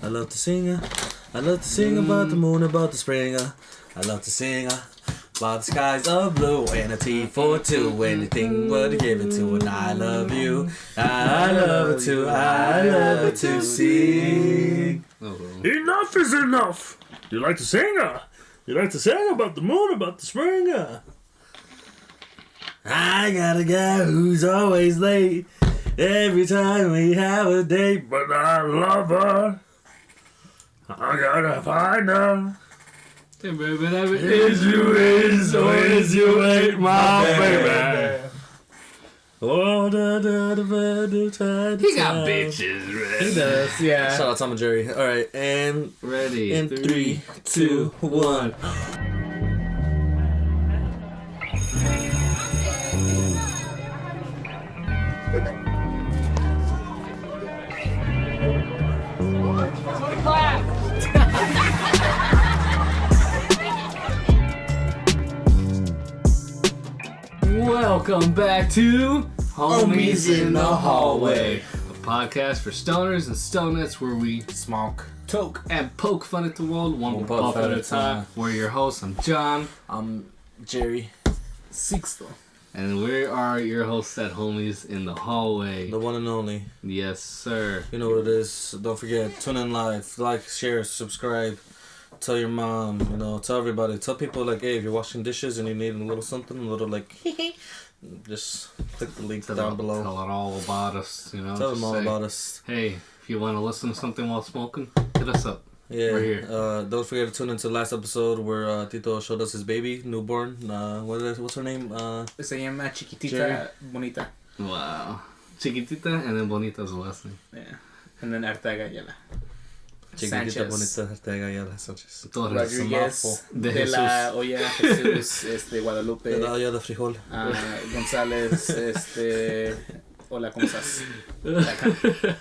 I love to sing. I love to sing about the moon, about the spring. I love to sing about the skies of blue and a tea for two. Anything but give it to, and I love you. I love it too. I love it to sing. Enough is enough. You like to sing? You like to sing about the moon, about the spring? I got a guy who's always late every time we have a date, but I love her. I gotta find her. Hey, baby, that Is you ain't my baby. Oh, he got bitches, right? He does, yeah. Shout out Tom and Jerry. All right, and Ready. in 3, 2, 1. Welcome back to Homies in the Hallway, a podcast for stoners and stonettes where we Smoke. Toke. and poke fun at the world one puff at a time. We're your hosts. I'm John, I'm Jerry, Sixto. and we are your hosts at Homies in the Hallway. the one and only. Yes, sir. You know what it is. Don't forget, tune in live, like, share, subscribe. Tell your mom, tell everybody. Tell people, like, hey, if you're washing dishes and you need a little something, a little, like, just click the link down below. Tell it all about us, Tell them all about us. Hey, if you want to listen to something while smoking, hit us up. Yeah. We're here. Don't forget to tune into the last episode where Tito showed us his baby, newborn. What's her name? Se llama Chiquitita Jerry. Bonita. Wow. Chiquitita and then Bonita's the last name. Yeah. And then Arteaga Ayala. Chiquitita Sanchez. Bonita Arteaga Ayala Sanchez. Torres. Rodriguez De de la Jesus. Olla Jesús Guadalupe. De la olla de frijol. González hola, ¿cómo estás? Acá.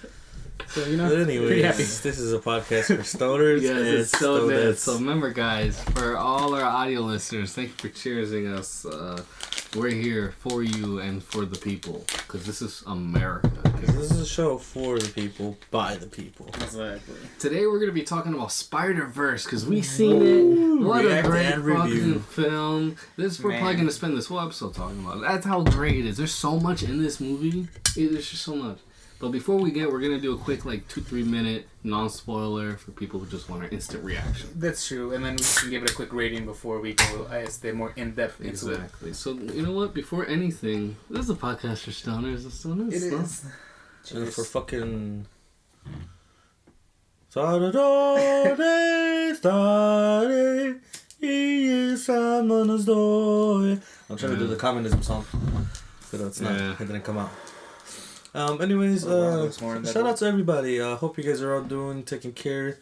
So, But anyways, pretty happy. this is a podcast for stoners Yes, and it's so good. stonettes. So remember, guys, for all our audio listeners, thank you for cheersing us. We're here for you and for the people, because this is America. This is a show for the people, by the people. Exactly. Today we're going to be talking about Spider-Verse, because we've seen it. What a React great and review. fucking film. We're Man. probably going to spend this whole episode talking about it. That's how great it is. There's so much in this movie. There's just so much. But before we're going to do a quick, 2-3 minute non-spoiler for people who just want an instant reaction. That's true. And then we can give it a quick rating before we go more in-depth into it. Exactly. So, you know what? Before anything, this is a podcast for stoners. It is. And for fucking... Saturday, I'm trying to do the communism song, but it's not. Yeah. It didn't come out. Anyways, shout out to everybody. Hope you guys are all taking care.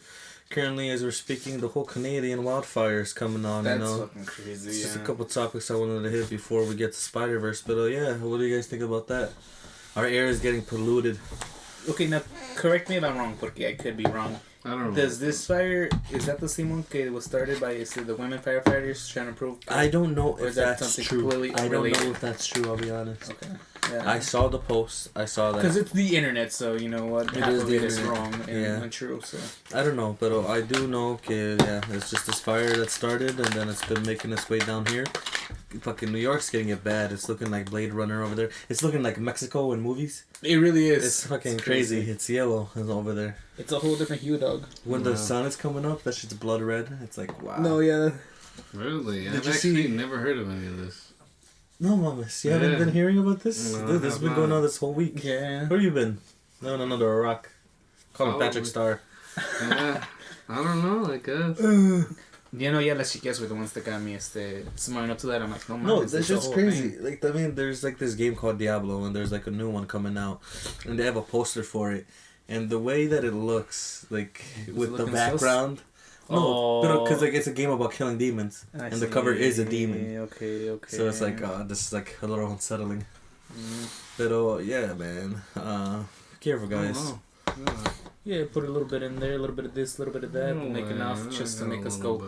Currently, as we're speaking, the whole Canadian wildfire is coming on. That's fucking crazy. It's just a couple topics I wanted to hit before we get to Spider-Verse. But yeah, what do you guys think about that? Our air is getting polluted. Okay, now correct me if I'm wrong, porque I could be wrong. I don't know. Does this fire, is that the same one that was started by the women firefighters trying to prove? I don't know Or if is that that's something true. completely I don't know unrelated? if that's true, I'll be honest. Okay. Yeah. I saw the post. I saw that. Because it's the internet, so you know what? It Half is of the it is internet. wrong and untrue, so. I don't know, but I do know, it's just this fire that started, and then it's been making its way down here. Fucking New York's getting it bad. It's looking like Blade Runner over there. It's looking like Mexico in movies. It really is. It's fucking crazy. It's yellow over there. It's a whole different hue, dog. When the sun is coming up, that shit's blood red. It's like, wow. No, yeah. Really? Did I've you actually see- never heard of any of this. No, mamas. You Yeah. haven't been hearing about this? No, Dude, this has been going on this whole week. Yeah. Where you been? No, under a rock. Call him Patrick Star. Yeah. I don't know, I guess. You know, yeah, las chiquias were the ones that got me smiling up to that. I'm like, no, No, man, that's just crazy. Like, I mean, there's like this game called Diablo, and there's like a new one coming out, and they have a poster for it, and the way that it looks, like with the background. No, because like it's a game about killing demons, and the cover is a demon. Okay. So it's like this is like a little unsettling. But yeah, man. Careful, guys. Yeah, put a little bit in there, a little bit of this, a little bit of that, make enough just to make us go.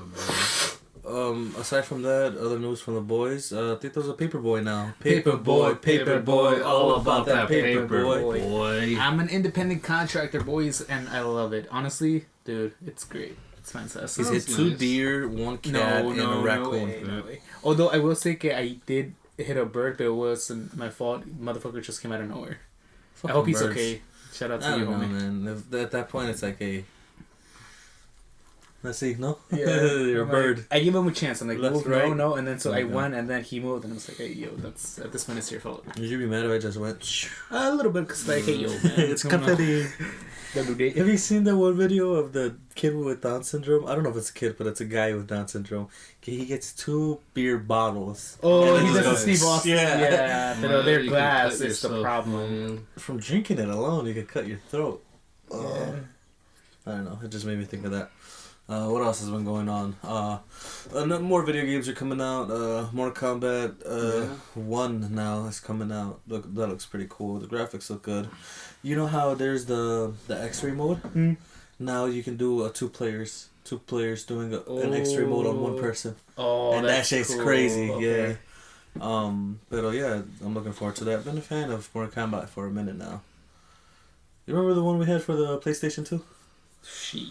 aside from that, other news from the boys. I think there's a Paperboy now. Paperboy, all about that Paperboy. Paperboy. I'm an independent contractor, boys, and I love it. Honestly, dude, it's great. It's fantastic. He's hit Sounds 2 nice. deer, 1 cat, and a raccoon. No way. Although I will say, I did hit a bird, but it wasn't my fault. Motherfucker just came out of nowhere. I hope he's birds. okay. Shout out to I you, don't know, homie. man. At that point, it's like a... Let's see, no? Yeah, You're a I'm bird. Like, I give him a chance. I'm like, Left, move, right. no, and then so I Okay. won, and then he moved, and I was like, hey, yo, that's at this point it's your fault. Would you be mad if I just went... Shh. A little bit, because like, hey, yo, man, It's confetti. Have you seen that one video of the kid with Down syndrome? I don't know if it's a kid, but it's a guy with Down syndrome. He gets 2 beer bottles. Oh, And he it doesn't goes, Steve Austin. Yeah. But Man, their you can glass cut is the yourself, problem. man. From drinking it alone, you could cut your throat. Yeah. I don't know. It just made me think of that. What else has been going on? More video games are coming out. Mortal Kombat 1 now is coming out. Look, that looks pretty cool. The graphics look good. You know how there's the X-ray mode? Mm. Now you can do 2 players. 2 players doing an X-ray mode on 1 person. Oh, And that that's shit's cool. crazy, Okay. yeah. But yeah, I'm looking forward to that. I've been a fan of Mortal Kombat for a minute now. You remember the one we had for the PlayStation 2? Shit.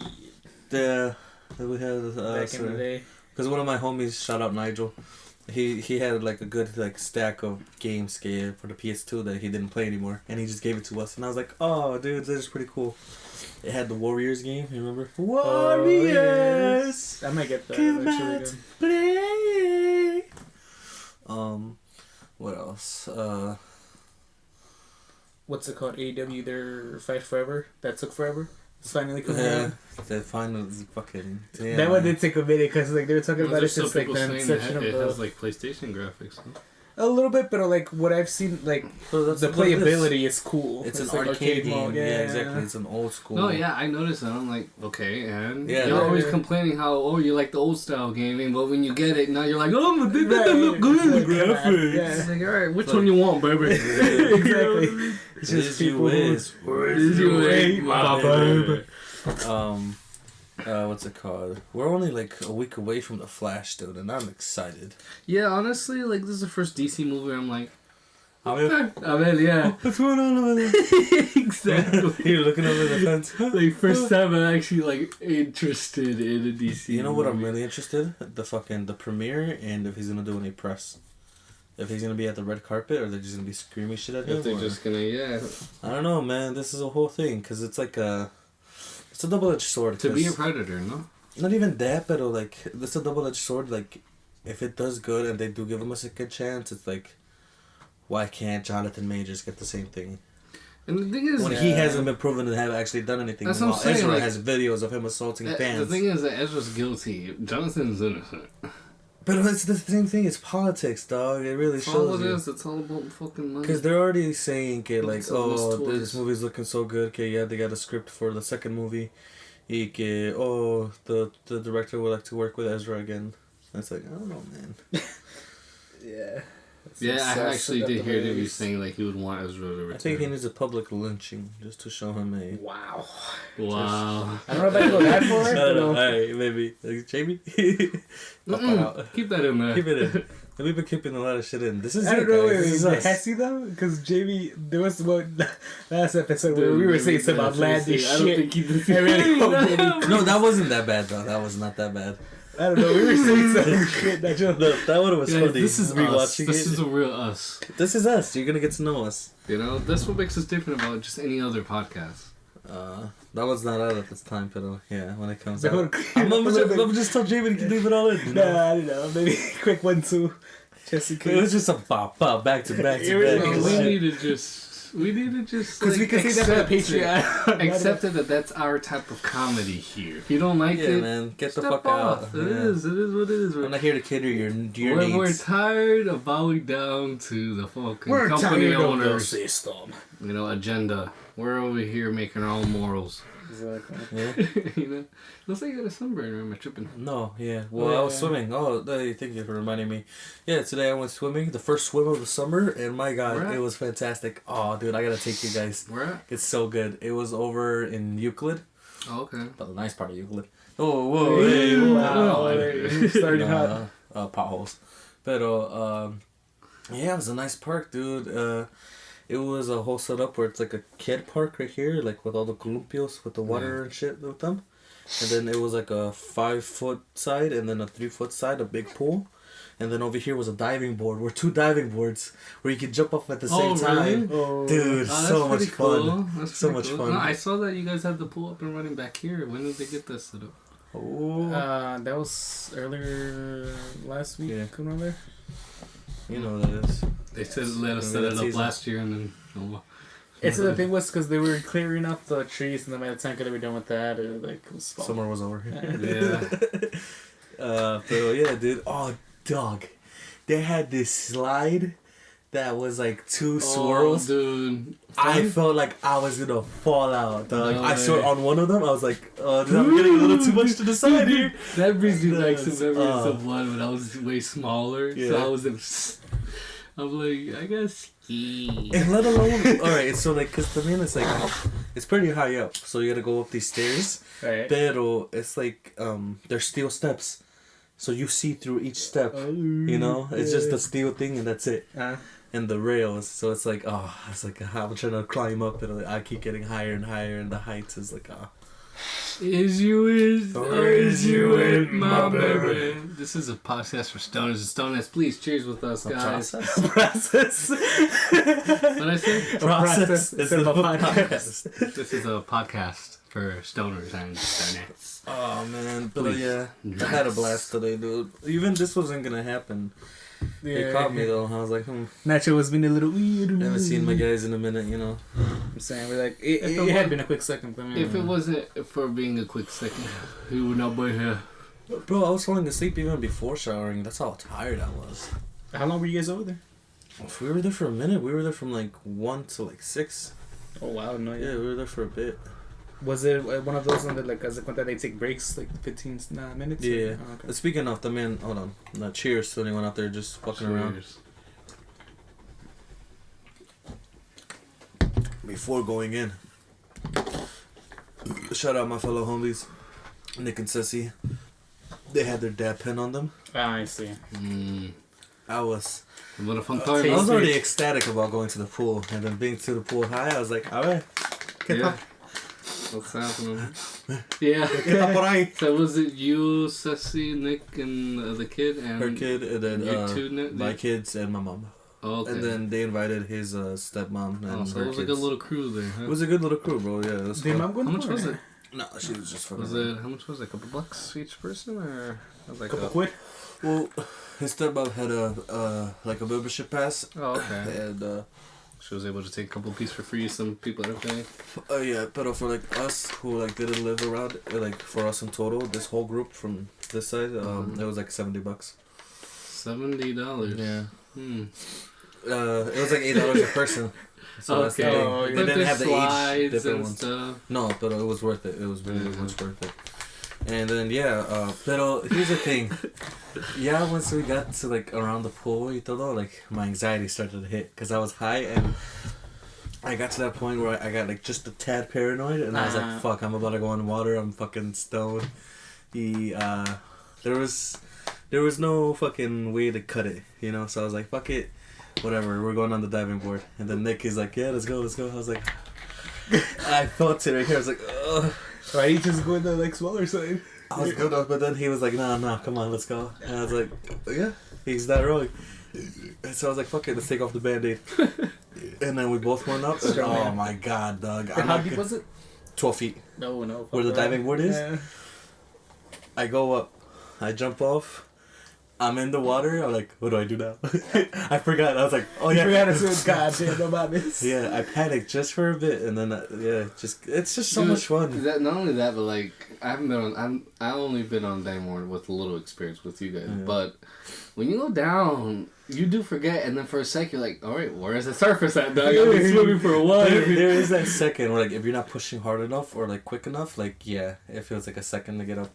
That we had Back in the day. because one of my homies, shout out Nigel, he had like a good like stack of games for the PS2 that he didn't play anymore, and he just gave it to us, and I was like, oh dude, this is pretty cool. It had the Warriors game, you remember? Warriors, I might get that come eventually. out Then. play. What else? What's it called? AEW, their Fight Forever? That took forever? It's finally coming Yeah, out. the final fucking. Damn. That one did take a minute because like they were talking about it There's still since like people the saying inception it of has the... like PlayStation graphics. Huh? A little bit, but like what I've seen, like So that's the what it is. playability is cool. It's an like arcade game. mode. Yeah, exactly. It's an old school. No, yeah, I noticed that. I'm like, okay, and Yeah, you're yeah, always yeah. complaining how you like the old style gaming, but when you get it, now you're like, oh, but they Right. look good in the Come on, graphics. yeah. It's like, all right, which Like- one you want, baby? Exactly. It's just Is you people who... is. Is you ain't my baby. What's it called? We're only like a week away from the Flash, dude, and I'm excited. Yeah, honestly, like this is the first DC movie. I'm like, I mean, I mean, yeah, what's going on over there? exactly. You're looking over the fence. Like first time I'm actually like interested in a DC. You know what I'm movie. really interested? The premiere, and if he's gonna do any press. If he's gonna be at the red carpet, or they're just gonna be screaming shit at him. If they're or- just gonna, yeah, I don't know, man. This is a whole thing, cause it's like it's a double-edged sword. to be a 'cause- predator, no? Not even that, but like it's a double-edged sword. Like, if it does good and they do give him a second chance, it's like, why can't Jonathan Majors get the same thing And the thing is, when he hasn't been proven to have actually done anything? That's what I'm while saying, Ezra like- has videos of him assaulting the fans. thing is that Ezra's guilty. Jonathan's innocent. But it's the same thing. It's politics, dog. It really That's all shows it you. is. It's all about fucking money. Because they're already saying, okay, like, It's almost oh, toys. this movie's looking so good. Okay, yeah, they got a script for the second movie. Oh, the director would like to work with Ezra again. And it's like, I don't know, man. Yeah. Yeah, I actually At did the hear very that he's least. saying like he would want Ezra to return. I think he needs a public lynching just to show him a. Wow. Wow. I don't know if I can go that far. I don't know. but, Alright, maybe. Like, Jamie? Pop it out. Keep that in there. Keep it in. We've been keeping a lot of shit in. This is I it, don't know. guys. This is us. Has he though? Because Jamie, there was one last episode where Dude, we were yeah, saying some yeah, outlandish I don't shit. think he did. I really hope that he- No, that wasn't that bad, though. That was not that bad. I don't know. We were saying some shit that just. No, that one was Guys, funny. this is us. rewatching This it. is the real us. This is us. You're gonna get to know us. You know, that's what makes us different about just any other podcast. That one's not out at this time, but yeah, when it comes The out. whole- I'm just tell Jamie to leave it all in. You know? Nah, I don't know. Maybe quick 1, 2. Just in It was case. just a pop, back to back It was to like back. a we shit. need to just. Because we can see that on Patreon. Accept it that that's our type of comedy here. If you don't like Yeah, it, man, get the step fuck off. out. It Yeah. is. It is what it is. I'm not here to cater your We're needs. tired of bowing down to the fucking We're company tired of the owners, system. agenda. We're over here making our own morals. Exactly. Yeah. You know, looks like you got a sunburn. Or am I tripping? No, yeah. Well, I was swimming. Oh, thank you for reminding me. Yeah, today I went swimming. The first swim of the summer, and my God, Where at? it was fantastic. Oh, dude, I gotta take you guys. Where at? It's so good. It was over in Euclid. Oh, okay. But the nice part of Euclid. Oh, whoa, hey, Wow. Starting hot. Potholes. But, yeah, it was a nice park, dude. It was a whole setup where it's like a kid park right here, like with all the columpios with the water and shit with them. And then it was like a 5-foot side and then a 3-foot side, a big pool. And then over here was a diving board, or 2 diving boards where you could jump off at the same time. Oh. Dude, so much fun. That's So pretty much cool. fun. No, I saw that you guys had the pool up and running back here. When did they get this set up? Oh, That was earlier last week. Yeah. Around there. you know what that is. They said let us Maybe set it that up season. last year and then It's the thing was because they were clearing up the trees, and then by the time they were done with that, it was fall. Summer was over. yeah. But yeah, dude. Oh, dog. They had this slide that was like 2 swirls. Oh, dude. I felt like I was gonna fall out, dog. No I saw way. on one of them. I was like, oh, dude, I'm getting a little too much to the side here. That brings me back Yes. some memories of one when I was way smaller. Yeah. So I was in. I'm like, I guess ski. And let alone, alright, so like, cause the thing is like, it's pretty high up, so you gotta go up these stairs. Right. Pero it's like, there's steel steps, so you see through each step. You know, it's just the steel thing, and that's it. And the rails, so it's like, oh, it's like I'm trying to climb up, and I keep getting higher and higher, and the heights is like, oh. Is you is Or is you it, in my my baby? This is a podcast for stoners and stoneheads. Please cheers with us, guys. Process. What I say? Process is instead the of a podcast. podcast. This is a podcast for stoners and stonettes. Oh man, but Please. yeah, I had a blast today, dude. Even this wasn't gonna happen. It caught me though. I was like, Nacho was being a little weird. I haven't seen my guys in a minute, you know. I'm saying, we're like, it If it had was- been a quick second. But If it wasn't for being a quick second, we would not be here. Bro, I was falling asleep even before showering. That's how tired I was. How long were you guys over there? We were there for a minute. We were there from like 1 to like 6. Oh wow, no, Yeah, we were there for a bit. Was it one of those that like as a cuenta they take breaks like 15 minutes? Yeah. Oh, okay. Speaking of the man, hold on. No, cheers to anyone out there just fucking around. Cheers. Before going in, shout out my fellow homies, Nick and Ceci. They had their dad pen on them. Ah, I see. I was What a fun I time. was already ecstatic about going to the pool, and then being to the pool high, I was like, alright, Yeah. What's happening? Yeah. por ahí. So was it you, Ceci, Nick, and the kid, and Her kid, and then you two, Nick? my kids and my mom. Oh, okay. And then they invited his stepmom and Oh, so her it was like kids. a little crew there. Huh? It was a good little crew, bro. Yeah, it was Did fun. mom go How much was it? No, she was just for Was the it how much was it? A couple bucks each person, or like Couple quid. Well, his stepmom had a like a membership pass, Oh, okay. and She was able to take a couple pieces for free. Some people are paying. yeah, but for like us who like didn't live around, like for us in total, this whole group from this side, it was like $70. $70. Yeah. Hmm. It was like $8 a person. So that's the Okay. thing. Oh, They But didn't there's have the each slides different and ones. stuff. No, but it was worth it. It was really much worth it. And then pero here's the thing. Yeah, once we got to like around the pool y todo, like my anxiety started to hit because I was high and I got to that point where I got like just a tad paranoid and I was like, fuck, I'm about to go in water. I'm fucking stoned. There was no fucking way to cut it, you know. So I was like, fuck it, whatever. We're going on the diving board. And then Nick is like, yeah, let's go. I was like, I felt it right here. I was like, ugh. Why did you just go in the like smaller side? I was good enough, but then he was like, nah, come on, let's go. And I was like, yeah, he's that wrong. And so I was like, fuck it, let's take off the band-aid. And then we both went up. And, Strong oh man. my god, dog. And how deep was it? 12 feet. No. Where the fuck diving board is? Yeah. I go up. I jump off. I'm in the water. I'm like, what do I do now? I forgot. I was like, oh You yeah. forgot to say, God damn, no mames. Yeah, I panicked just for a bit, and then it's just so Dude, much fun. That not only that, but like I haven't been on. I only been on Dangmore with a little experience with you guys. Yeah. But when you go down, you do forget, and then for a sec you're like, all right, where is the surface at, dog? I've been swimming for a while. There is that second where like if you're not pushing hard enough or like quick enough, like yeah, it feels like a second to get up.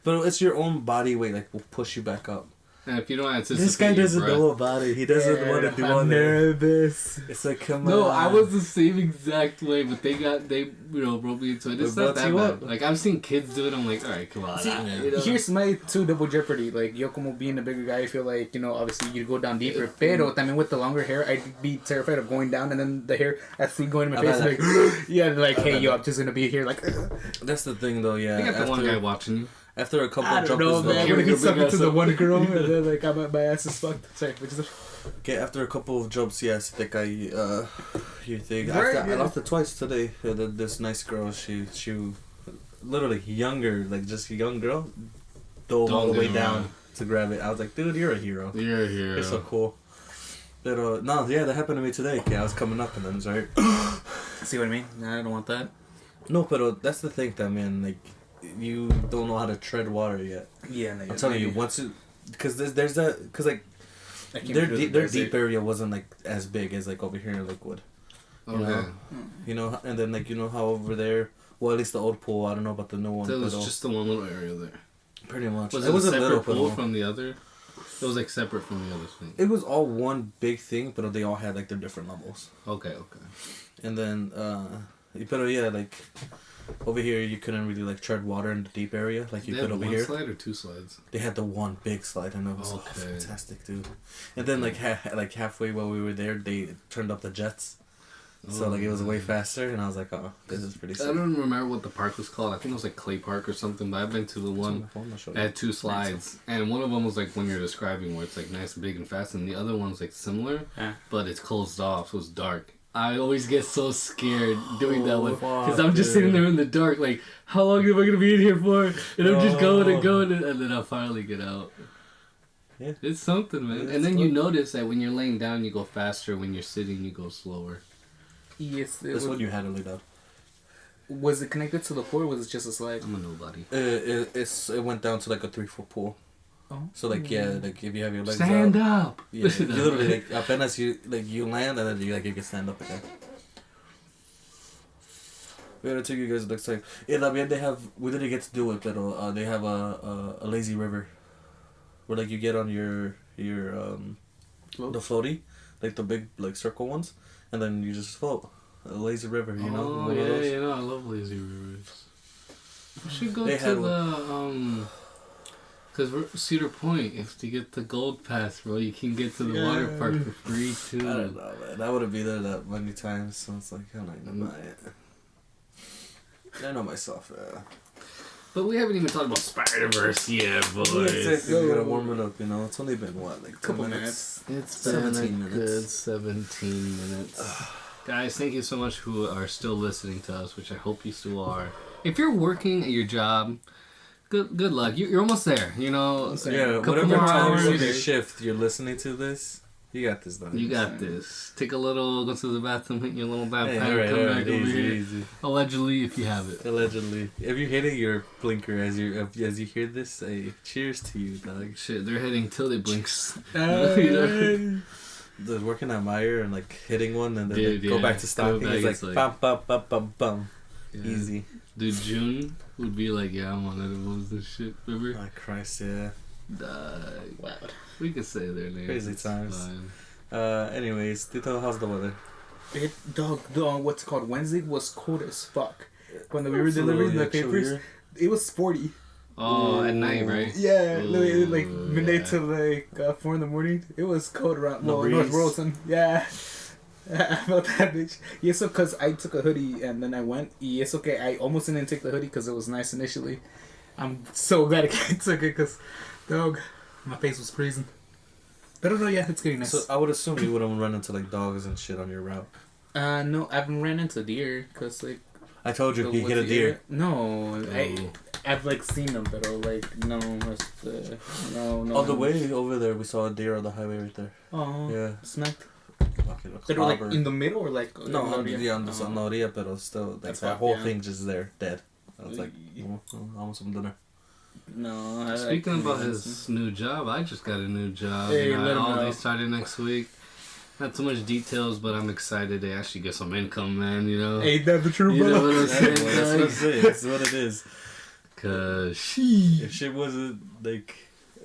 But it's your own body weight like will push you back up. And if you don't anticipate, This guy doesn't your breath, know about it. He doesn't want to do I'm on it. nervous. It's like, come No, on. I was the same exact way, but they broke me into it. It's They not brought that you bad. up. Like, I've seen kids do it, I'm like, alright, come on. See, you know? here's my two double jeopardy. Like, yo, como being a bigger guy, I feel like, obviously you go down deeper. Pero, también with the longer hair, I'd be terrified of going down and then the hair actually going in my face. Like, yeah, like, hey, yo, I'm just gonna be here, like. That's the thing, though, yeah. I got the one guy watching you. After a couple I of don't jumps, know, man. Here When we he go, sucked big it to ass the up. one girl, and then, like, my ass is fucked. Sorry, what you said? okay, after a couple of jumps, yes, I think you think Right, I yeah. lost it twice today. This nice girl, she literally younger, like just a young girl, dove all the way down to grab it. I was like, dude, you're a hero. You're a hero. You're so cool. But no, yeah, that happened to me today. Okay, I was coming up and then it's right. See what I mean? I don't want that. No, but that's the thing, that man, like you don't know how to tread water yet. Yeah, no, I'm telling you, once it, because there's that, because like their deep area wasn't like as big as like over here in Lakewood. Okay. And then like how over there, well, at least the old pool, I don't know about the new one. So it was but, just the one little area there. pretty much. Was it a wasn't separate little, pool but from the other? It was like separate from the other thing. it was all one big thing, but they all had like their different levels. Okay. And then, but yeah, like over here you couldn't really like tread water in the deep area like you They could had over one here. slide or two slides? They had the one big slide, and it was Okay. fantastic, dude. And then like halfway while we were there, they turned up the jets. So like it was way faster, and I was like, oh, this is pretty I sick. don't remember what the park was called. I think it was like Clay Park or something. But I've been to the one that had two slides, and one of them was like when you're describing where it's like nice, big, and fast, and the other one's like similar, but it's closed off, so it's dark. I always get so scared doing that one because I'm just sitting there in the dark, like, how long am I gonna be in here for? And I'm just going and going, and then I'll finally get out. Yeah. It's something, man. It's And then you fun. notice that when you're laying down, you go faster. When you're sitting, you go slower. Yes, This one you had to lay down. Was it connected to the floor or was it just a slide? I'm a nobody. It went down to like a 3-foot pool. Oh. So like like if you have your legs Stand out, up. yeah, you literally like apenas you land and then you can stand up again. We gotta take you guys next time. In La Bien we didn't get to do it, but they have a lazy river, where like you get on your the floaty, like the big like circle ones, and then you just float. A lazy river, you know. Oh, one of those. yeah, I love lazy rivers. We should go They to had the because we're Cedar Point. If you get the gold pass, bro, you can get to the water park for free too. I don't know, man. I wouldn't be there that many times, so it's like I'm not gonna buy it. I know myself. But we haven't even talked about Spider-Verse yet, boys. We gotta warm it up, you know. It's only been what, like 10 Couple minutes. It's 17 been a good 17 minutes. Guys, thank you so much who are still listening to us, which I hope you still are. If you're working at your job, good luck. You're almost there, you know. Yeah, couple whatever more time hours. of your shift you're listening to this, you got this done. You got this. Take a little, go to the bathroom, hit your little bath Hey, pan, alright, come back over easy, here. easy. Allegedly, if you have it. Allegedly. If you're hitting your blinker as you hear this, hey, cheers to you, dog. Shit, they're hitting till they blinks. The working at Meyer and like hitting one and then Dude, like, go yeah. back to stocking. Go back, It's it's like like- bum bum bum bum bum. Yeah. Easy. Dude, June would be like, yeah, I'm on edibles and shit. Remember? My Christ, yeah. Wow. We could say their names. Crazy it's times. fine. Anyways, Tito, how's the weather? What's it called? Wednesday was cold as fuck. When we were Absolutely, delivering the actually, papers, yeah. it was 40. Oh, at night, right? Yeah, like Ooh, midnight yeah. to like 4 in the morning. It was cold around No North breeze. Royalton. Yeah. I felt that bitch. Yes, so because I took a hoodie and then I went. Yes, okay. I almost didn't take the hoodie because it was nice initially. I'm so glad I took it because, dog, my face was freezing. But I don't know. Yeah, it's getting nice. So I would assume you wouldn't run into like dogs and shit on your route. No, I haven't ran into deer because like. I told you he what's hit a the deer. area? No, Oh. I've like seen them, but like no, no. On the way over there, we saw a deer on the highway right there. Oh, Yeah. smacked. Fucking They were like clobber. in the middle or like No, in on the the on the Oh. on the orilla, but still, like That's that fucked, whole yeah. thing just there, dead. I was like, almost some dinner. No. Speaking about his new job, I just got a new job. Hey, You know, let him all know. they started next week. Not too much details, but I'm excited to actually get some income, man. You know, Ain't that the truth, You know bro? what I'm That's saying, what I'm dog? saying. That's what it is. Cause If shit wasn't like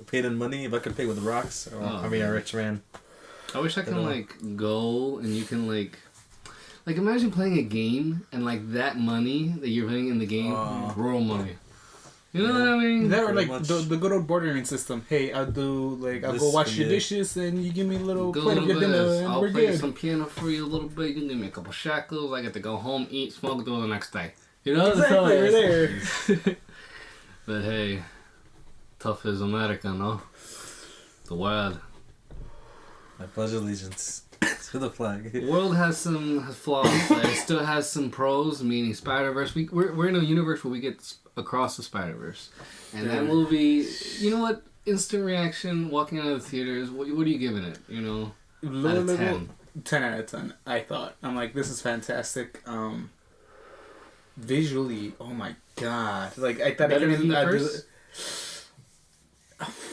paid in money, if I could pay with rocks, or I mean, a rich man. I wish I can like go and you can like imagine playing a game and like that money that you're playing in the game, real money. You know what I mean? That or like the good old bordering system. Hey, I'll go wash your dishes and you give me a little plate of your dinner and I'll we're play good. some piano for you a little bit. You give me a couple shackles. I get to go home, eat, smoke, go the next day. You know? Exactly, we're there. But hey, tough is America, no? The world. I pledge allegiance to the flag. The world has some flaws. It still has some pros, meaning Spider-Verse. We're in a universe where we get Across the Spiderverse. And that movie, you know what? Instant reaction, walking out of the theaters, what are you giving it? You know? Out of 10. 10 out of 10, I thought. I'm like, this is fantastic. Visually, oh my god. Like, I thought better than the first?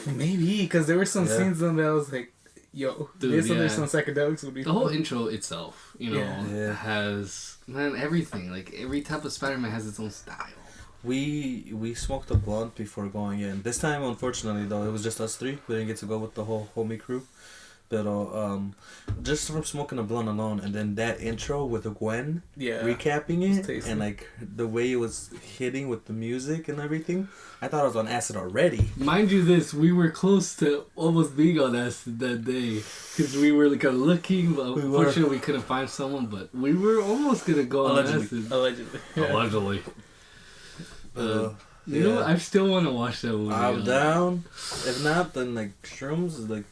Maybe, because there were some scenes on that I was like, yo, there's some psychedelics would be the fun. whole intro itself, you know, has, man, everything. Like, every type of Spider-Man has its own style. We smoked a blunt before going in. This time, unfortunately, though, it was just us three. We didn't get to go with the whole homie crew. But just from smoking a blunt alone, and then that intro with Gwen recapping it, and like the way it was hitting with the music and everything, I thought I was on acid already. Mind you, we were close to almost being on acid that day because we were like looking, but unfortunately we couldn't find someone. But we were almost gonna go on acid. Allegedly. You know what? I still want to watch that movie. I'm down. If not, then like shrooms is like.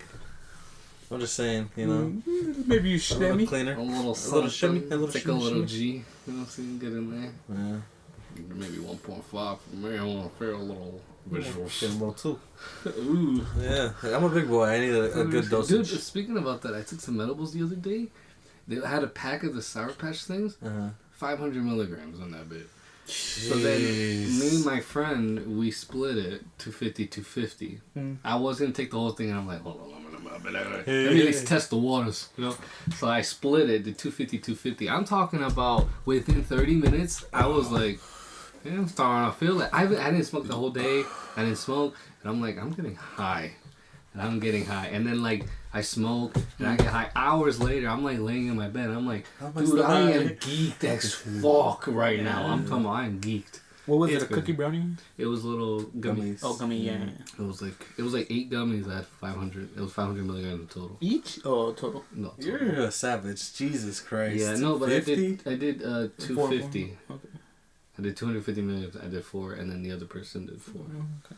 I'm just saying, you know. Maybe you shimmy. Cleaner. A little shimmy. Take a little G. You know, so you can get in there. Yeah. Maybe 1.5 for me. I want to feel a little visuals. Get a little too. Ooh. Yeah. I'm a big boy. I need a good dosage. Dude, speaking about that, I took some edibles the other day. They had a pack of the Sour Patch things. 500 milligrams on that bit. Jeez. So then, me and my friend, we split it 250. I was going to take the whole thing, and I'm like, hold on. Let me at least test the waters, you know. So I split it to 250. I'm talking about within 30 minutes. I was like, yeah, I'm starting to feel it. I didn't smoke the whole day. I didn't smoke, and I'm like, I'm getting high, and then like I smoke and I get high. Hours later, I'm like laying in my bed. And I'm like, dude, I am geeked as fuck right now. I'm talking about I am geeked. What was it? A cookie brownie? It was little gummies. Oh, gummy, yeah. It was like 8 gummies. I had 500. It was 500 milligrams in total. Each? Oh, total. No, total. You're a savage. Jesus Christ. Yeah, no, but 50? I did 250. Okay. I did 250 milligrams. I did 4, and then the other person did 4. Okay.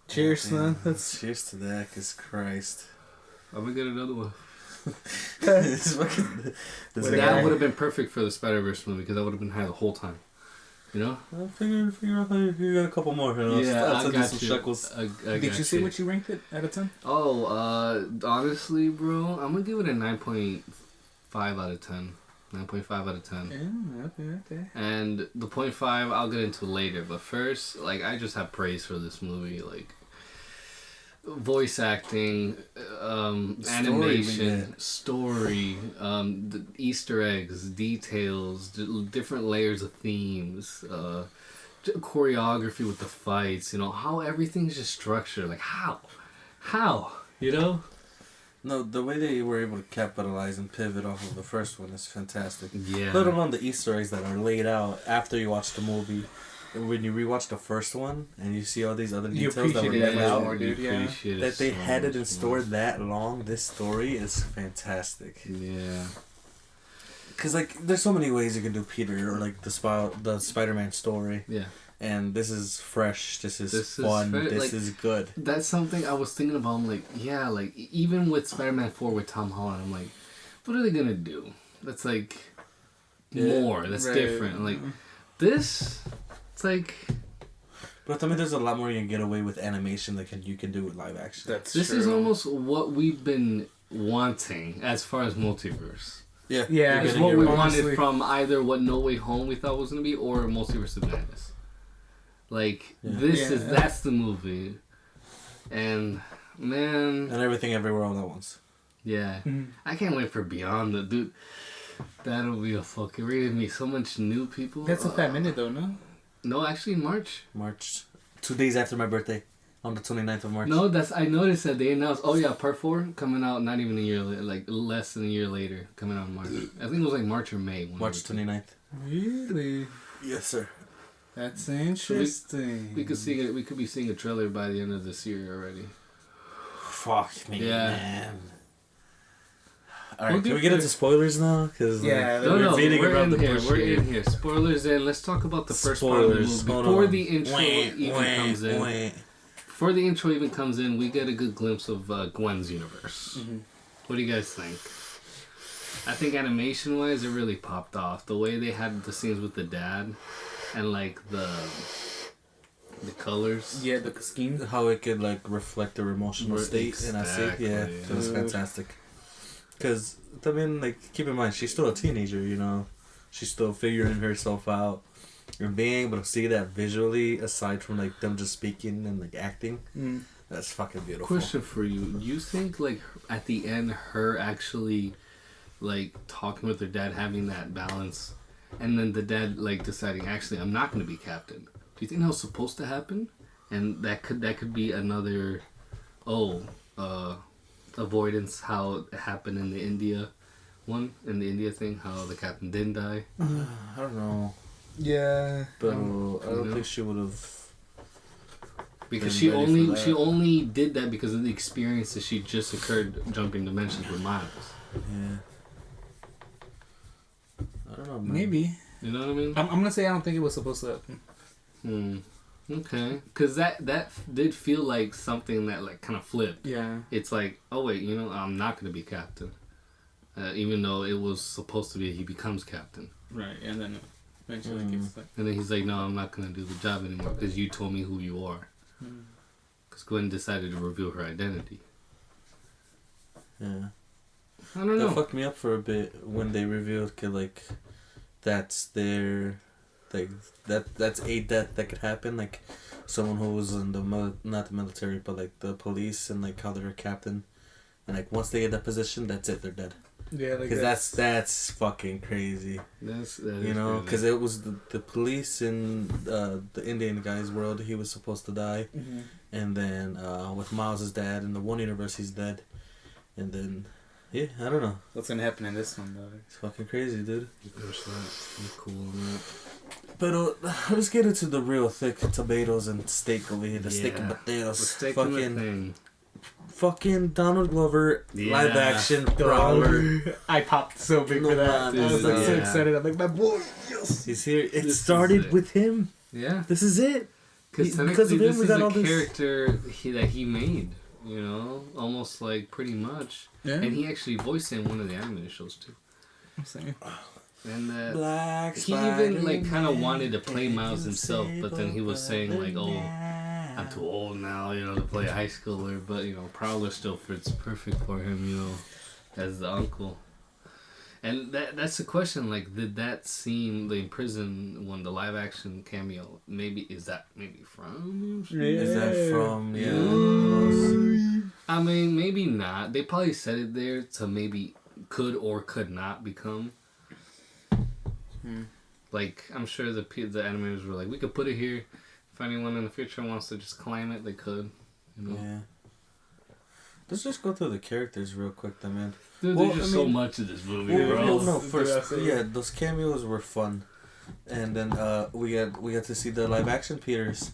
Cheers, man. Cheers to that, cause Christ. I'm gonna get another one. That would have been perfect for the Spider-Verse movie because I would have been high the whole time. You know? I'll figure out how you got a couple more. You know? Yeah, I'll I got some you. shekels. Did you see what you ranked it out of 10? Oh, honestly, bro, I'm gonna give it a 9.5 out of 10. 9.5 out of 10. Yeah, okay. And the 0.5 I'll get into later, but first, like, I just have praise for this movie, like voice acting, animation, story, the Easter eggs, details, different layers of themes, choreography with the fights, you know, how everything's just structured, like how, you know? No, the way they were able to capitalize and pivot off of the first one is fantastic. Yeah. Let alone the Easter eggs that are laid out after you watch the movie. When you rewatch the first one and you see all these other details that were laid out, that they had it in store that long, this story is fantastic. Yeah. Because, like, there's so many ways you can do Peter or, like, the Spider-Man story. Yeah. And this is fresh. This is fun. This is good. That's something I was thinking about. I'm like, yeah, like, even with Spider-Man 4 with Tom Holland, I'm like, what are they going to do? That's, like, more. That's different. Like, this... It's like, but I mean, there's a lot more you can get away with animation than you can do with live action. This is almost what we've been wanting as far as multiverse. Yeah, it's what we wanted from either what No Way Home we thought was gonna be or Multiverse of Madness. Like that's the movie, and man, and everything everywhere all at once. Yeah, I can't wait for Beyond the dude. That'll be a fucking. We're gonna meet so much new people. That's a 5 minute though, no? No, actually, March. 2 days after my birthday. On the 29th of March. No, I noticed that they announced. Oh yeah, part 4 coming out not even a year later, like less than a year later, coming out in March. I think it was like March or May. March 29th. Really? Yes, sir. That's interesting. We could see it. We could be seeing a trailer by the end of this year already. Fuck me, man. All right, We'll can we get into spoilers now? Cause yeah, we're in the here. bush We're here. in here. Spoilers in. Let's talk about the first part of the movie before the intro even comes in. Before the intro even comes in, we get a good glimpse of Gwen's universe. Mm-hmm. What do you guys think? I think animation-wise, it really popped off. The way they had the scenes with the dad, and like the colors. Yeah, the scheme. How it could like reflect their emotional state, and I see, yeah, it was fantastic. Because I mean, like, keep in mind, she's still a teenager. You know, she's still figuring herself out. And being able to see that visually, aside from like them just speaking and like acting, that's fucking beautiful. Question for you: you think like at the end, her actually like talking with her dad, having that balance, and then the dad like deciding, actually, I'm not going to be captain. Do you think that was supposed to happen? And that could be another, avoidance, how it happened in the India thing, how the captain didn't die. I don't know. Yeah, but I don't think she would have. Because she only did that because of the experiences she just occurred jumping dimensions with Miles. Yeah. I don't know. Man. Maybe. You know what I mean? I'm gonna say I don't think it was supposed to happen. Okay. Because that did feel like something that like kind of flipped. Yeah. It's like, oh wait, I'm not gonna be captain, even though it was supposed to be he becomes captain. Right, and then. Eventually gets like... And then he's like, no, I'm not going to do the job anymore because you told me who you are. Because Gwen decided to reveal her identity. Yeah. I don't know. That fucked me up for a bit when they revealed, like, that's their... Like, that's a death that could happen. Like, someone who was in not the military, but, like, the police and, like, how they're a captain. And, like, once they get that position, that's it. They're dead. Yeah, like because that's fucking crazy. Because it was the police in the Indian guy's world, he was supposed to die, and then with Miles' dad in the one universe, he's dead, and then I don't know what's gonna happen in this one though. It's fucking crazy, dude. Cool on that. But let's get into the real thick tomatoes and steak over here. The steak and potatoes. Fucking Donald Glover, live action brawler. I popped so big for that. I was like so excited. I'm like, my boy, yes, he's here. It started with him. Yeah, this is it. Because of him, we got all this character that he made. Almost like pretty much. Yeah. And he actually voiced in one of the animated shows too. I'm saying. And he even like kind of wanted to play Miles himself, but then he was saying like, "Oh, I'm too old now, to play a high schooler." But Prowler still fits perfect for him, as the uncle. And that's the question. Like, did that scene, the in prison one, the live action cameo, is that from? Yeah. Is that from? Yeah. I mean, maybe not. They probably said it there to maybe could or could not become. Like, I'm sure the animators were like, we could put it here. If anyone in the future wants to just climb it, they could. Yeah. Let's just go through the characters real quick, then, man. Dude, there's just so much of this movie, bro. No, first, those cameos were fun, and then we got to see the live action Peters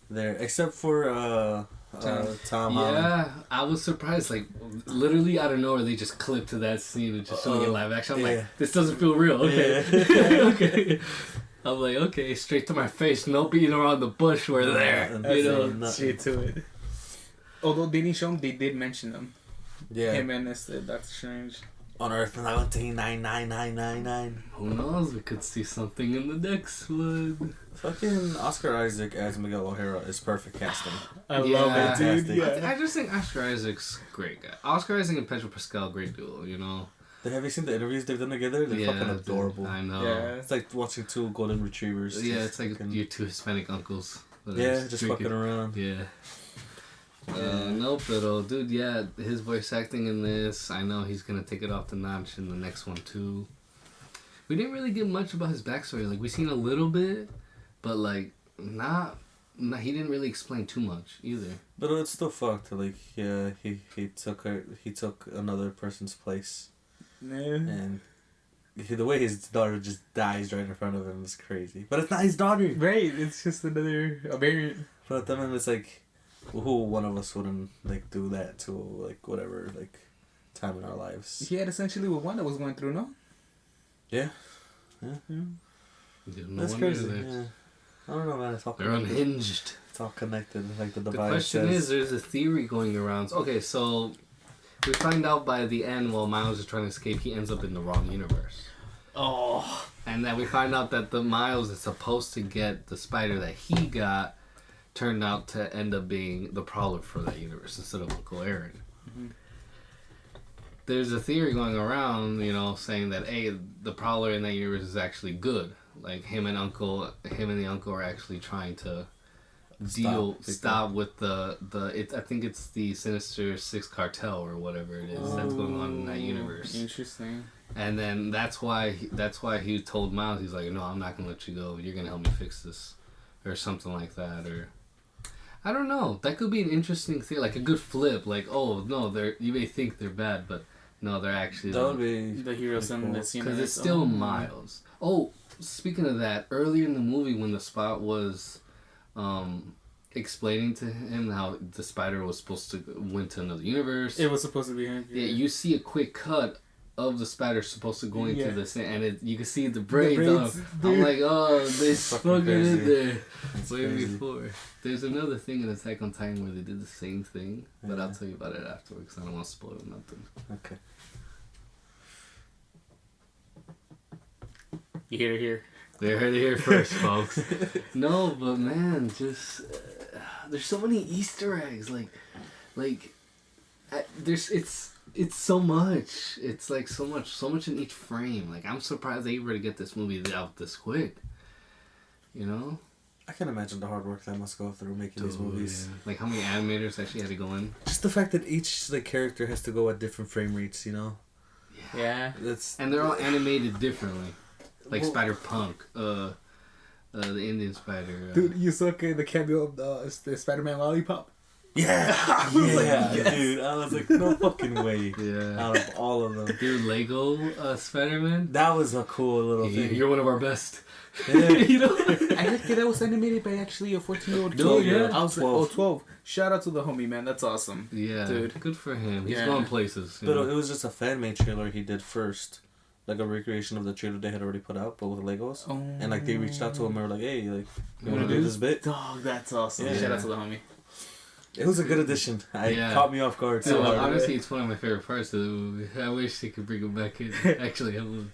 there, except for Tom Holland. Yeah, I was surprised. Like, literally out of nowhere, they just clipped to that scene and just showing it live action. I'm like, this doesn't feel real. Okay, okay. I'm like, okay, straight to my face. No beating around the bush. We're there. Straight to it. Although they didn't show him, they did mention him. Yeah. Him and Doctor Strange. On Earth 1999. Who knows? We could see something in the next one. Fucking Oscar Isaac as Miguel O'Hara is perfect casting. I love it, dude. Yeah. I just think Oscar Isaac's a great guy. Oscar Isaac and Pedro Pascal, great duo, Have you seen the interviews they've done together? They're fucking adorable. I know. Yeah. It's like watching two golden retrievers. Yeah, it's like your two Hispanic uncles. Just fucking around. Yeah. No, pero dude, his voice acting in this, I know he's gonna take it off the notch in the next one too. We didn't really get much about his backstory. Like, we seen a little bit, but like not No, he didn't really explain too much either. But it's still fucked. Like, yeah, he took another person's place, and the way his daughter just dies right in front of him is crazy. But it's not his daughter. Right, it's just a variant. But then it's like, who one of us wouldn't like do that to like whatever like time in our lives? He had essentially what Wanda was going through, no? Yeah. That's crazy. Yeah. I don't know, man. It's all They're unhinged. It's all connected, like the device. The question is, there's a theory going around. Okay, so we find out by the end, while Miles is trying to escape, he ends up in the wrong universe. Oh. And then we find out that the Miles is supposed to get the spider that he got turned out to end up being the Prowler for that universe instead of Uncle Aaron. Mm-hmm. There's a theory going around, saying that the Prowler in that universe is actually good. Like him and the uncle are actually trying to stop with the I think it's the Sinister Six cartel or whatever it is that's going on in that universe. Interesting. And then that's why he told Miles, he's like, no, I'm not gonna let you go. You're gonna help me fix this, or something like that, or I don't know. That could be an interesting thing, like a good flip. Like, oh no, you may think they're bad, but no, they're actually the heroes in this universe. Because it's still Miles. Oh, speaking of that, earlier in the movie when the Spot was explaining to him how the spider was supposed to went to another universe. It was supposed to be him. Yeah, you see a quick cut of the spider supposed to go into the same, and you can see the braids. I'm like, oh, they stuck it in there way before. There's another thing in Attack on Titan where they did the same thing, but I'll tell you about it afterwards. I don't want to spoil nothing. Okay. You hear it here. They heard it here first, folks. No, but man, just there's so many Easter eggs. It's so much. It's like so much in each frame. Like I'm surprised they were to get this movie out this quick. I can imagine the hard work that must go through making these movies. Yeah. Like how many animators actually had to go in. Just the fact that each character has to go at different frame rates. Yeah. And they're all animated differently. Like Spider-Punk, the Indian spider. Dude, you saw the cameo of the Spider-Man lollipop? Yeah! Yes. Dude, I was like, no fucking way. Yeah. Out of all of them. Dude, Lego Spider-Man? That was a cool little thing. You're one of our best. Yeah. I heard that was animated by actually a 14-year-old kid. No, yeah. I was 12. Like, 12. Shout out to the homie, man. That's awesome. Yeah. Dude. Good for him. He's going places. But it was just a fan-made trailer he did first. Like a recreation of the trailer they had already put out, but with Legos. Oh. And they reached out to him and were like, hey, you want to do this bit? Dog, that's awesome. Yeah. Shout out to the homie. It was a good addition. Caught me off guard. So hard. Honestly, it's one of my favorite parts of the movie. I wish they could bring him back in. Actually, I would.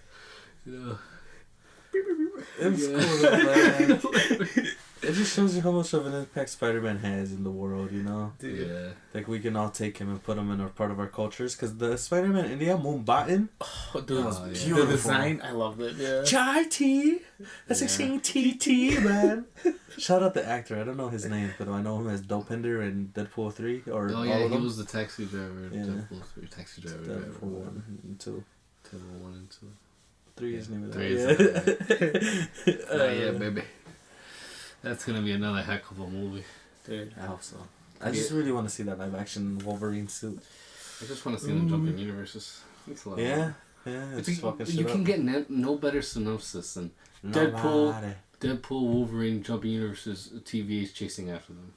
It was cool, man. It just shows you how much of an impact Spider-Man has in the world, Dude. Yeah. Like, we can all take him and put him in a part of our cultures. Because the Spider-Man India, Moonbatten, the design, I loved it. Yeah. Chai tea! That's like saying TT, man. Shout out the actor. I don't know his name, but I know him as Dopinder in Deadpool 3. Or he was the taxi driver in Deadpool 3. Taxi driver. Deadpool 1 and 2. Deadpool 1 and 2. 3 isn't even 3 is yeah, baby. That's gonna be another heck of a movie. Dude, I hope so. I just really want to see that live action Wolverine suit. I just want to see them jump in universes. It's a lot yeah. You can get no better synopsis than Deadpool, Wolverine jumping universes, TVs chasing after them.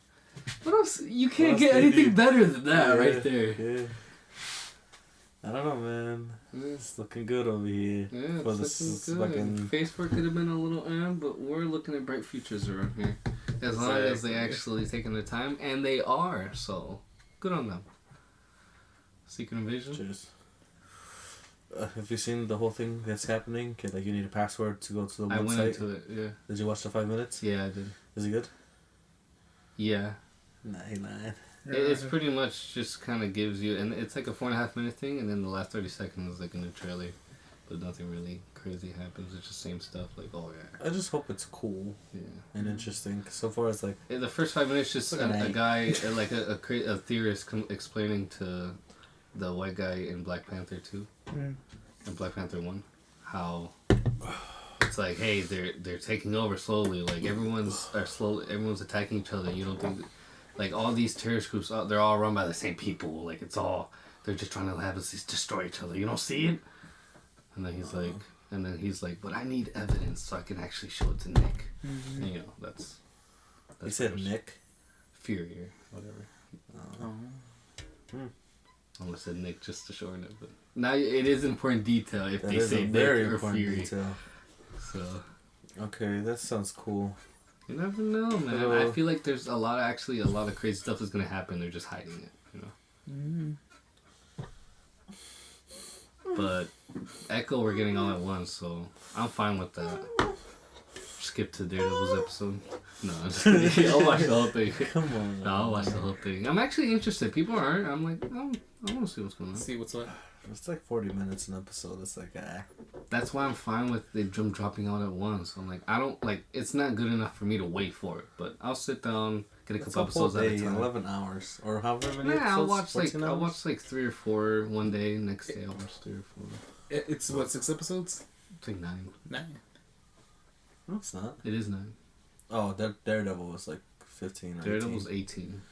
What else? You can't get anything better than that right there. Yeah. I don't know, man. It's looking good over here. Yeah, it's looking good. Facebook could have been a little but we're looking at bright futures around here. As long as they actually taking their time, and they are, so good on them. Secret Invasion. Cheers. Have you seen the whole thing that's happening? Like, you need a password to go to the website? I went into it, yeah. Did you watch the 5 minutes? Yeah, I did. Is it good? Yeah. Nah, he lied. It's pretty much just kind of gives you, and it's like a 4.5 minute thing, and then the last 30 seconds is like a new trailer, but nothing really crazy happens. It's just same stuff. Like, oh yeah. I just hope it's cool. Yeah. And interesting. Cause so far it's like the first 5 minutes just a guy like a theorist explaining to the white guy in Black Panther 2 and Black Panther 1 how it's like, hey, they're taking over slowly. Like everyone's attacking each other. You don't think, like all these terrorist groups, they're all run by the same people. Like they're just trying to have us destroy each other. You don't see it? And then he's like, but I need evidence so I can actually show it to Nick. Mm-hmm. And, that's. You said Nick? Fury or whatever. I almost said Nick just to shorten it, but now it is important detail if they say Nick or Fury. Detail. So. Okay, that sounds cool. You never know, man. I feel like there's a lot of crazy stuff that's gonna happen. They're just hiding it, Mm-hmm. But Echo, we're getting all at once, so I'm fine with that. Skip to Daredevil's episode. No, I'm just kidding. I'll watch the whole thing. Come on. No, I'll watch the whole thing. I'm actually interested. People aren't. I'm like, I want to see what's going on. See what's what. It's like 40 minutes an episode. It's like, That's why I'm fine with the drum dropping out at once. I'm like, I don't like. It's not good enough for me to wait for it, but I'll sit down, get a couple episodes at a time. 11 hours or however many episodes. I'll watch like 3 or 4 one day. Next day I'll watch 3 or 4. It's what, 6 episodes? It's like 9. 9. No, it's not. It is 9. Oh, Daredevil was like 15 or Daredevil's 18.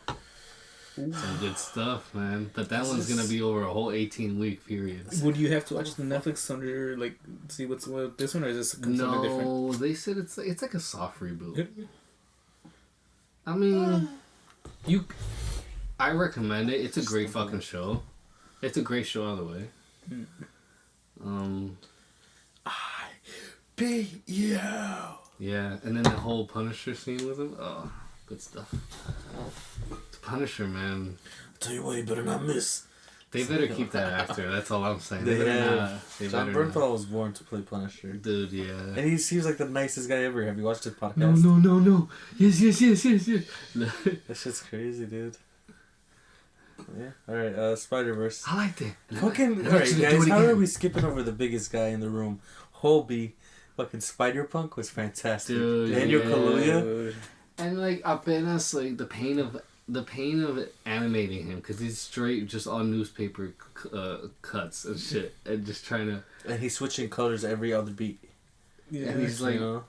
Some good stuff, man. But that one's gonna be over a whole 18-week period. Would you have to watch the Netflix under see what's this one, or is this something different? No, they said it's like a soft reboot. I mean, I recommend it. It's a great fucking show. It's a great show, either way. I beat you. Yeah, and then the whole Punisher scene with him. Oh, good stuff. The Punisher, man. I'll tell you what, you better not miss. They better keep that actor. That's all I'm saying. John Bernthal was born to play Punisher. Dude, yeah. And he seems like the nicest guy ever. Have you watched his podcast? No. Yes. That shit's crazy, dude. Yeah. Alright, Spiderverse. I liked it. Fucking, alright guys, how are we skipping over the biggest guy in the room? Hobie. Fucking Spider-Punk was fantastic. Dude, Daniel Kaluuya. And like, apenas, like, the pain of animating him, because he's straight just on newspaper cuts and shit, and just trying to... And he's switching colors every other beat. Yeah. And he's like... You know?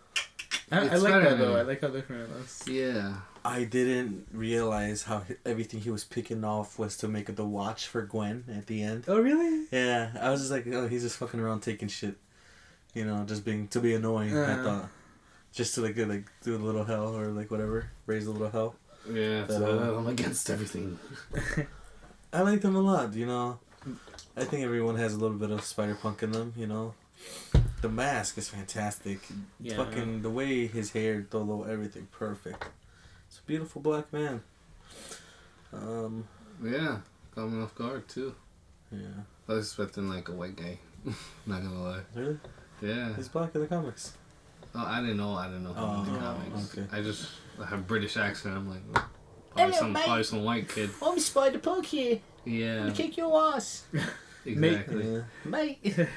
I like that, though. I like how different it was. Yeah. I didn't realize how everything he was picking off was to make the watch for Gwen at the end. Oh, really? Yeah. I was just like, oh, he's just fucking around taking shit. You know, just to be annoying, I thought. Just to, do a little hell or, whatever. Raise a little hell. Yeah, so I'm against everything. I like them a lot, you know. I think everyone has a little bit of Spider-Punk in them, you know. The mask is fantastic. Yeah. Fucking the way his hair, Dolo, everything, perfect. It's a beautiful black man. Yeah, caught me off guard too. Yeah. I was expecting a white guy. Not gonna lie. Really? Yeah. He's black in the comics. Oh, I didn't know him in the comics. Okay. I just have British accent. I'm like, probably some white kid. I'm Spider-Punk here. Yeah. I'm kick your ass. Exactly. Yeah. Mate.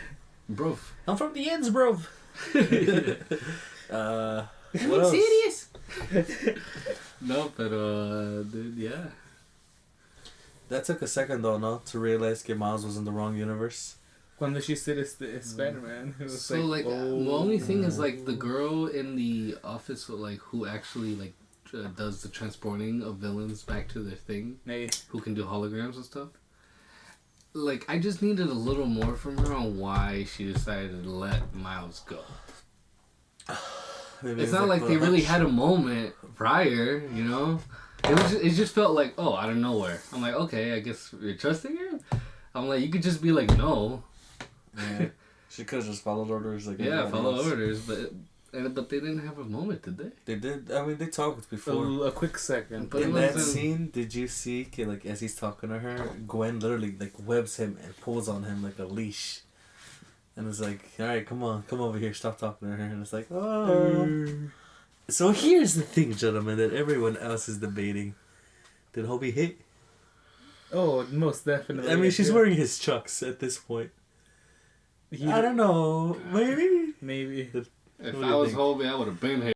Bro. I'm from the ends, bro. What else? Serious? No, but dude, yeah. That took a second though, no, to realize que Miles was in the wrong universe. When she said it's Spider-Man, it was so the only thing is the girl in the office, who actually does the transporting of villains back to their thing, who can do holograms and stuff. I just needed a little more from her on why she decided to let Miles go. Maybe It's not like they really had a moment prior, you know? It just felt like, oh, out of nowhere. I'm like, okay, I guess you're trusting her? I'm like, you could just be like, no. Yeah. She could have just followed orders. Yeah, follow orders, but they didn't have a moment, did they? They did. I mean, they talked before. A quick second. But in that scene, did you see, as he's talking to her, Gwen literally, webs him and pulls on him like a leash. And it's like, alright, come over here, stop talking to her. And it's like, oh. So here's the thing, gentlemen, that everyone else is debating. Did Hobie hit? Oh, most definitely. I mean, she's wearing his Chucks at this point. I don't know. Maybe. If I was Hobie, I would have been here.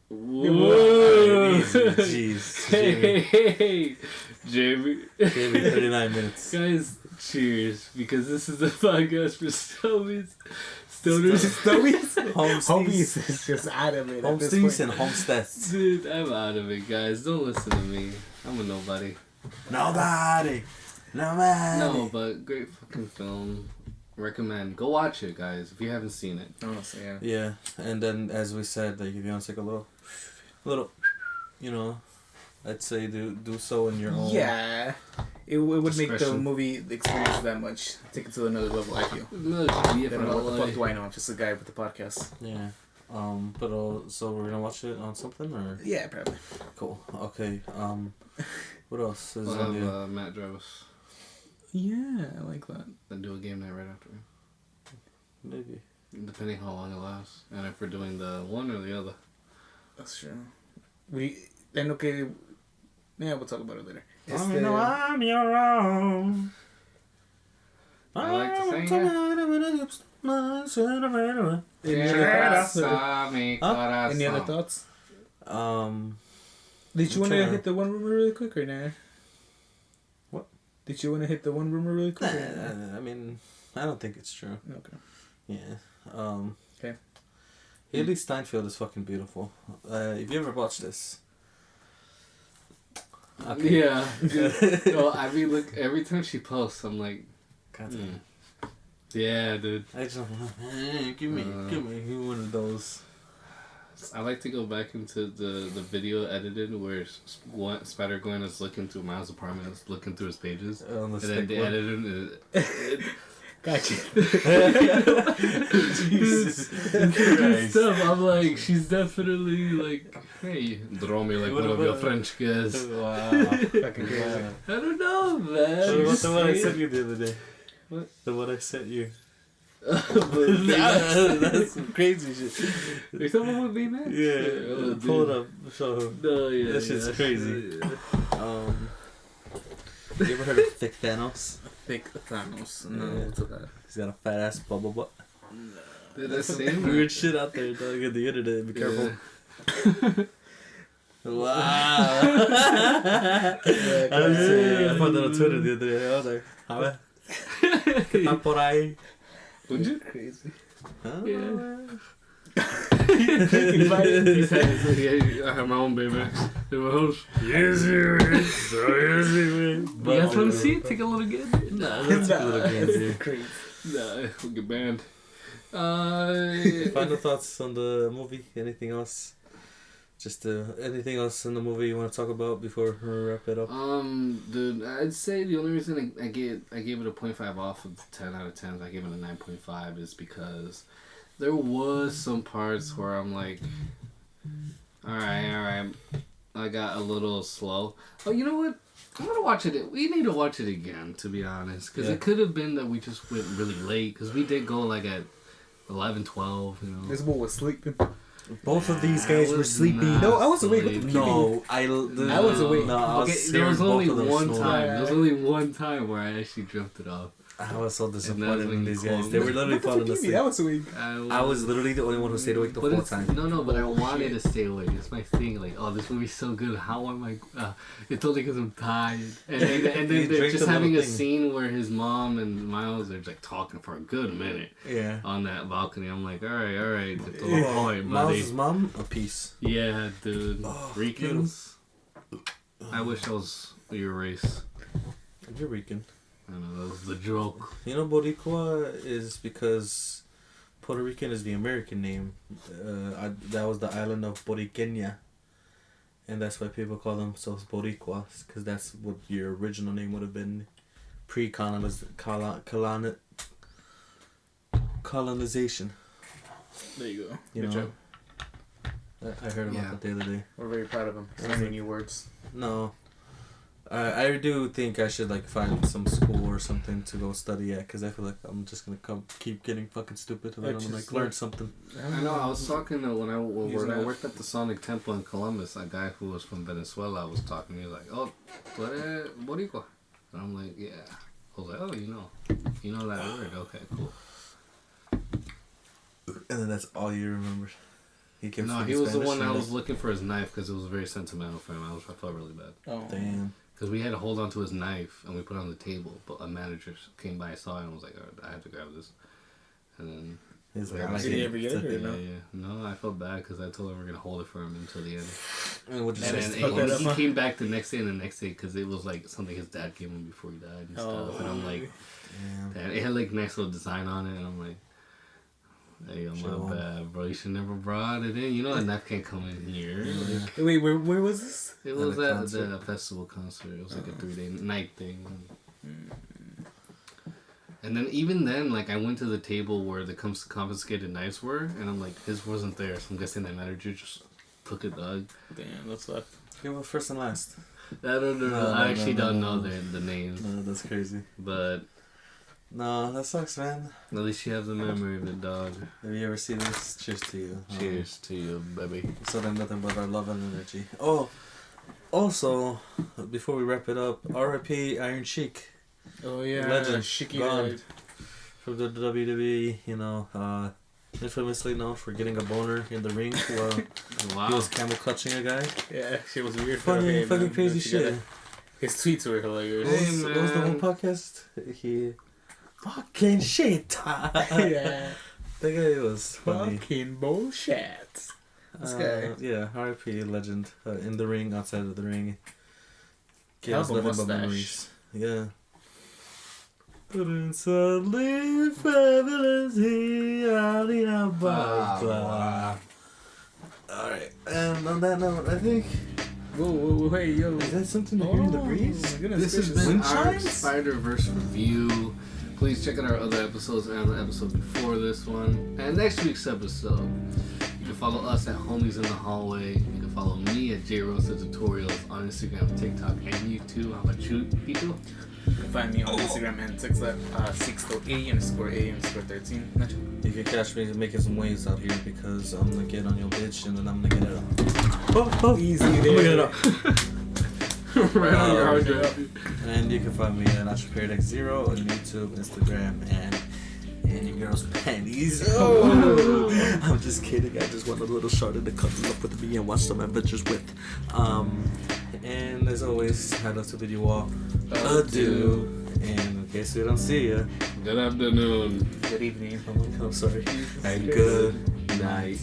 Whoa! Jeez. Hey, Jamie. 39 minutes. Guys, cheers, because this is the podcast for Stomies Homies is just out of it. Homesteads and homesteads. Dude, I'm out of it, guys. Don't listen to me. I'm a nobody. Nobody. No, but great fucking film. Recommend. Go watch it, guys, if you haven't seen it. Honestly, yeah. Yeah, and then as we said, like if you want to take a little, you know, I'd say do so in your own. Yeah. It would make the Discretion. movie experience that much. Take it to another level, I feel. Then what the fuck do I know? I'm just a guy with the podcast. Yeah. But so we're gonna watch it on something or? Yeah, probably. Cool. Okay. What else is We'll on have the? Matt Jarvis. Yeah, I like that. Then do a game night right after. Maybe. Depending how long it lasts. And if we're doing the one or the other. That's true. Okay. Yeah, we'll talk about it later. I'm your own. I like to sing it. Any other thoughts? Did you I'm want to trying- hit the one rumor really quick or nah? What? Did you want to hit the one rumor really quick? I mean, I don't think it's true. Okay. Yeah. Okay. Haley Steinfeld is fucking beautiful. If you ever watched this. Okay. Yeah. Dude. No, I mean, look, every time she posts, I'm like, God damn. yeah, dude. I just give me one of those. I like to go back into the video edited where Spider-Gwen is looking through Miles' apartment, is looking through his pages, On the and then the edited. Gotcha. Jesus Good Christ. stuff. I'm like, she's definitely like, hey, draw me like What one of your about- French guys. Wow. Fucking crazy. Wow. I don't know, man. What about the one I Just sent you the other day? What? The one I sent you. saying. That's some crazy shit. Are you talking about me, man? Yeah, Oh, pull it dude. up. So, No, yeah. That shit's yeah. crazy. Yeah. you ever heard of Thick Thanos? Thick Thanos. No, Yeah. what's that? He's got a fat ass bubble butt. Did I say Some that? weird shit out there, dog, on the internet. Be careful. Wow. I found that on Twitter the other day. I was like, a ver. ¿Qué tal por ahí? Would you? Crazy. Huh? Yeah. Invited. He said, yeah, I have my own baby. In my house. Yes, you You guys want to see it? Take a little again? Nah, that's a little game, It's dude. crazy. Nah, we'll get banned. Final thoughts on the movie? Anything else? Just anything else in the movie you want to talk about before we wrap it up? Dude, I'd say the only reason I gave it a 0.5 off of 10 out of 10, I gave it a 9.5, is because there was some parts where I'm like, alright, I got a little slow. Oh, you know what? I'm gonna watch it. We need to watch it again, to be honest, because it could have been that we just went really late, because we did go like at 11, 12, you know. This boy was sleeping. Both of these I guys were was sleeping. not No, I was awake. sleeping. No, I was awake. No, I was Okay, there was serious. only Both of them one snored. time. There was only one time where I actually dreamt it off. I was so And disappointed that's when in you these called guys. me. They were literally What the fuck falling you mean? asleep. That was weak. I was literally the only one who stayed awake the whole it's, time. No, but I wanted to stay awake. It's my thing. Like, oh, this movie's so good. How am I? It's only because I'm tired. And then You they're drink just the having a little thing. scene where his mom and Miles are like talking for a good minute Yeah. on that balcony. I'm like, all right, get to the point, buddy. Miles' mom, a piece. Yeah, dude. Oh, Ricans. I wish that was your race. You're Rican. I know that was the joke. You know, Boricua is because Puerto Rican is the American name. That was the island of Boriqueña. And that's why people call themselves Boricuas, because that's what your original name would have been colonization. There you go. You Good know? job. I heard about that the other day. We're very proud of him. Learning new words. No. I do think I should like find some school or something to go study at, because I feel like I'm just gonna keep getting fucking stupid and then I'm gonna like learn something. I know. I was talking to when I that. worked at the Sonic Temple in Columbus. A guy who was from Venezuela was talking to me. He was like, "Oh, tú eres boricua," and I'm like, "Yeah." I was like, "Oh, you know that word? Okay, cool." And then that's all you remember. He kept No, he speaking was the Spanish one that and was looking for his knife because it was very sentimental for him. I felt really bad Oh. Damn. because we had to hold on to his knife and we put it on the table. But a manager came by, saw it, and was like, "All right, I have to grab this," and then He's like, Yeah, I like did he it. ever get it or Yeah, no? yeah. No, I felt bad because I told him we're gonna hold it for him until the end. And what'd you And say? then fuck that up, he huh? came back the next day and the next day because it was like something his dad gave him before he died and stuff. And I'm like, Damn. and it had like nice little design on it, and I'm like, hey, Sure. my bad, bro. You should never brought it in. You know, a knife can't come in here. Like, Wait, where was this? it was At a at concert? the festival concert. It was like a 3-day night thing. And then even then, like I went to the table where the confiscated knives were, and I'm like, his wasn't there. So I'm guessing that manager just took it, dog. Damn, that's fucked. Okay, well, first and last. I don't know. No, I actually don't no. know the names, No, that's crazy. but No, that sucks, man. at least you have the memory of the dog. If you ever see this, cheers to you. Cheers to you, baby. So then nothing but our love and energy. Oh, also, before we wrap it up, R.I.P. Iron Sheik Oh yeah, Legend. Shiki Gone. died. from the WWE. You know, infamously known for getting a boner in the ring while Wow. he was camel clutching a guy. Yeah, shit was weird. Funny, Okay, fucking man, crazy don't you get shit. it? His tweets were hilarious. What was the one podcast? He fucking shit. Yeah, That guy was funny. fucking bullshit. This guy. Yeah, R.I.P. legend. In the ring, outside of the ring. Gave us Hell of a nothing but mustache. memories. Yeah. Suddenly fabulous Alright, and on that note, I think. Whoa, hey, yo. Is that something to hear in the breeze? my goodness This has gracious. been Wind our chimes? Spider-Verse review. Please check out our other episodes and the episode before this one. And next week's episode, you can follow us at Homies in the Hallway. You can follow me at JRosa Tutorials on Instagram, TikTok, and YouTube. How about you, Pito? You can find me on Instagram and TikTok, 6A_13. Nacho. You can catch me making some waves out here because I'm gonna get on your bitch and then I'm gonna get it up. Easy I'm gonna there. get it up. Right on your hard Yeah. drive. And you can find me at NachoParadox0 on YouTube, Instagram, and your girl's panties. Oh. I'm just kidding. I just want a little short to cuddle up with me and watch some adventures with. And as always, I'd love to bid you all adieu. And in case we don't see you, Good afternoon. Good evening. I'm sorry. And good night.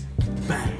Bye.